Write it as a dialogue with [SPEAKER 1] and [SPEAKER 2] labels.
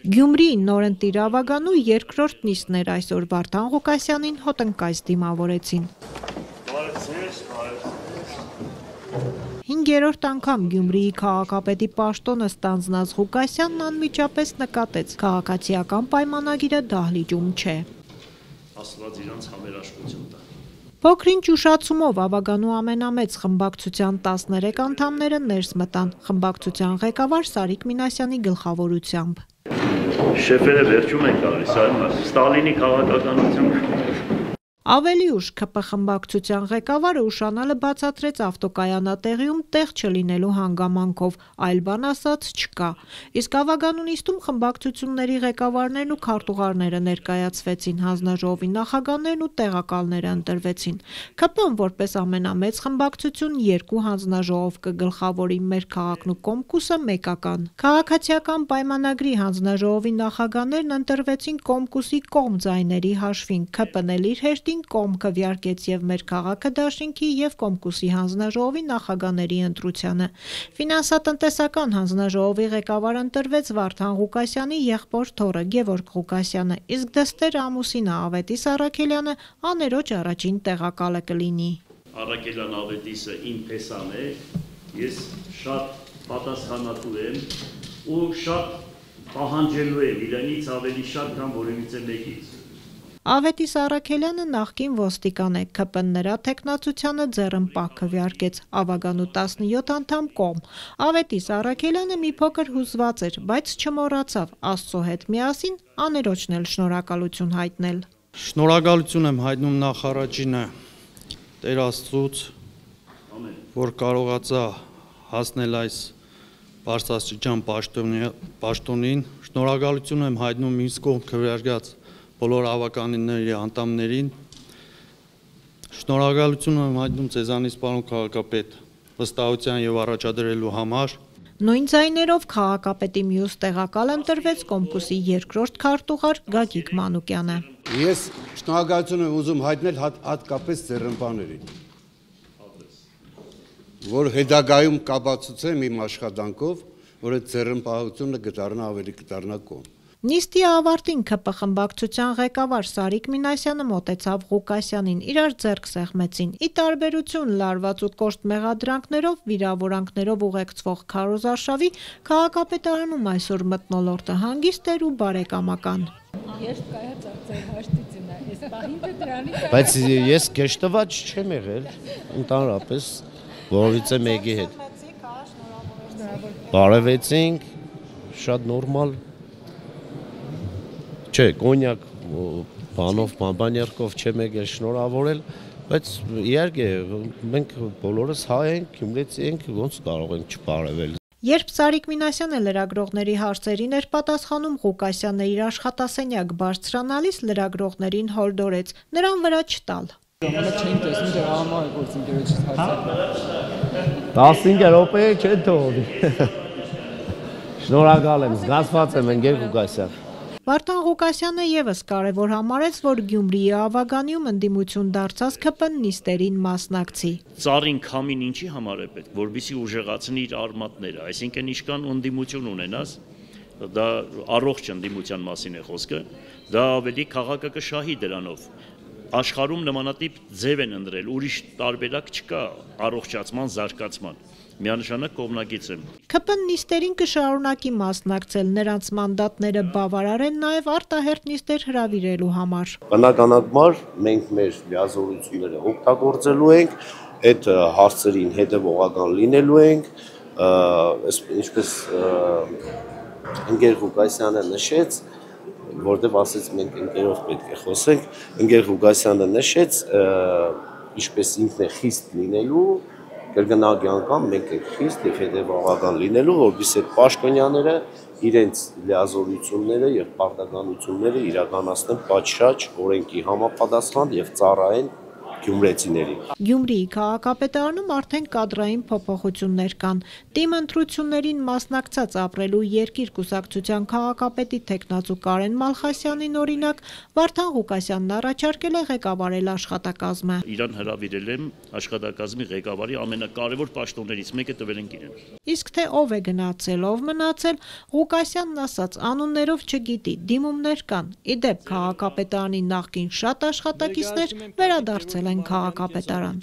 [SPEAKER 1] Գյումրիի նորընտիր Ավագանու երկրորդ նիստն էր այսօր Վարդան Ղուկասյանին հոտնկայց դիմավորեցին։ 5-րդ անգամ Գյումրիի քաղաքապետի պաշտոնը ստանձնած Ղուկասյանն անմիջապես նկատեց քաղաքացիական պայմանագիրը դահլիճում չէ։
[SPEAKER 2] Աստված իրանց համերաշխություն տա։
[SPEAKER 1] Փոքրինչ ուշացումով Ավագանու ամենամեծ խմբակցության 13 անդամները ներս մտան խմբակցության ղեկավար Սարիկ Մինասյանի գլխավորությամբ։
[SPEAKER 2] Շեֆերը վերջում են գալիս, Ստալինի քաղաքականություն։
[SPEAKER 1] Ավելի ուշ ՔՊ խմբակցության ղեկավարը ուշանալը բացատրեց ավտոկայանատեղիում տեղ չլինելու հանգամանքով, այլ բան ասած չկա։ Իսկ Ավագանու նիստում խմբակցությունների ղեկավարներն ու քարտուղարները ներկայացվեցին, հանձնաժողովի նախագահներն ու տեղակալները ընտրվեցին։ ՔՊ-ն որպես ամենամեծ խմբակցություն 2 հանձնաժողով կգլխավորի մեր քաղաքն ու Կոմկուսը մեկական։ Քաղաքացիական պայմանագրի հանձնաժողովի նախագահներն ընտրվեցին Կոմկուսի կողմ ձայների հաշվին, ՔՊ-ն էլ իր հեշտին կողմ քվեարկեց եւ մեր քաղաքը դաշինքի եւ Կոմկուսի հանձնաժողովի նախագահների ընտրությանը։ Ֆինանսատնտեսական հանձնաժողովի ղեկավար ընտրվեց Վարդան Ղուկասյանի եղբոր թոռը Գևորգ Ղուկասյանը, իսկ դստեր ամուսինը Ավետիս Առաքելյանը աներոջ առաջին տեղակալը կլինի։
[SPEAKER 2] Առաքելյան Ավետիսը իմ փեսան է, ես շատ պատասխանատու եմ ու շատ պահանջելու եմ իրենից ավելի շատ, քան որևիցե մեկից։
[SPEAKER 1] Ավետիս Առաքելյանը նախկին ոստիկան է, ՔՊ-ն նրա թեկնածությանը ձեռնպահ քվեարկեց, Ավագանու 17 անդամ կողմ։ Ավետիս Առաքելյանը մի փոքր հուզված էր, բայց չմոռացավ Աստծո հետ միասին աներոջն էլ շնորհակալություն հայտնել։
[SPEAKER 3] Շնորհակալություն եմ հայտնում նախարարինը Տեր Աստծուց, որ կարողացա հասնել այս բարձրաստիճան պաշտոնին, շնորհակալություն եմ հայտնում ինձ կողմ քվեարկած բոլոր ավականների անդամներին, շնորհակալություն եմ հայտնում ձեզանից պարոն քաղաքապետ վստահության եւ առաջադրելու համար։
[SPEAKER 1] Նույն ձայներով քաղաքապետի մյուս տեղակալ ընտրվեց Կոմկուսի երկրորդ քարտուղար Գագիկ Մանուկյանը։
[SPEAKER 4] Ես շնորհակալություն եմ ուզում հայտնել հատկապես ձեռնպահներին, որ հետագայում կապացուցեմ իմ աշխատանքով, որ այդ ձեռնպահությունը կդառնա կողմ։
[SPEAKER 1] Նիստի ավարտին ՔՊ խմբակցության ղեկավար Սարիկ Մինասյանը մոտեցավ Ղուկասյանին, իրար ձեռք սեղմեցին։ Ի տարբերություն լարված ու կոշտ մեղադրանքներով, վիրավորանքներով ուղեկցվող քարոզարշավի, քաղաքապետարանում այսօր մթնոլորտը հանգիստ էր ու բարեկամական։
[SPEAKER 5] Բայց ես կեշտված չեմ եղել, ընդհանրապես որևիցե մեկի հետ։ Բարևեցինք, շատ նորմալ։ Չէ, կոնյակ բանով, բանբանյարկով չեմ եկել շնորհավորել, բայց իհարկե մենք բոլորս հայ ենք, գյումրեցի ենք, ոնց կարող ենք չբարևել։
[SPEAKER 1] Երբ Սարիկ Մինասյանը լրագրողների հարցերին էր պատասխանում, Ղուկասյանն իր աշխատասենյակ բարձրանալիս լրագրողներին հորդորեց նրան վրա չտալ։
[SPEAKER 5] 15 րոպե չեն թողնի։ Շնորհակալ եմ, զգացված եմ ընկեր Ղուկասյան։
[SPEAKER 1] Վարդան Ղուկասյանը ևս կարևոր համարեց, որ Գյումրիի Ավագանիում ընդդիմություն դարձած ՔՊ-ն նիստերին մասնակցի։
[SPEAKER 2] Ծառին քամին ինչի համար է պետք, որպեսզի ուժեղացնի իր արմատները, այսինքն իշքան ընդդիմություն ունենաս, դա առողջ ընդդիմության մասին է խոսքը, դա ավելի քաղաքը կշահի դրանով։ Աշխարհում նմանատիպ ձև են ընտրել, ուրիշ տարբերակ չկա առողջացման, զարգացման։ Միանշանակ կողմնակից եմ։
[SPEAKER 1] ՔՊ-ն նիստերին կշարունակի մասնակցել, նրանց մանդատները բավարար են նաև արտահերթ նիստեր հրավիրելու համար։
[SPEAKER 5] Բնականաբար մենք մեր լիազորությունները օգտագործելու ենք, այդ հարցերին հետևողական լինելու ենք, ինչպես ընկեր Ղուկասյանը նշեց, որտեղ ասեց մենք ընկերով պետք է խոսենք, ընկեր Ղուկասյանը նշեց, ինչպես ինքն է խիստ լինելու, կրկնակի անգամ մենք ենք խիստ եւ հետեւողական լինելու, որովհետեւ այդ պաշտոնյաները իրենց լիազորությունները եւ պարտականությունները իրականացնեն պատշաճ օրենքի համապատասխան եւ ծառայեն գյումրեցիների։
[SPEAKER 1] Գյումրիի քաղաքապետարանում արդեն կադրային փոփոխություններ կան։ Տիմ ընտրություններին մասնակցած ապրելու երկիր կուսակցության քաղաքապետի թեկնածու Կարեն Մալխասյանին օրինակ Վարդան Ղուկասյանն առաջարկել է ղեկավարել աշխատակազմը։
[SPEAKER 2] Իրան հրավիրել եմ աշխատակազմի ղեկավարի ամենակարևոր պաշտոններից մեկը տվել են իրեն։
[SPEAKER 1] Իսկ թե ով է գնացել, ով մնացել, Ղուկասյանն ասաց անուններով չգիտի, դիմումներ կան։ Իդեպ քաղաքապետարանի նախկին շատ աշխատակիցներ վերադարձել են քաղաքապետարան։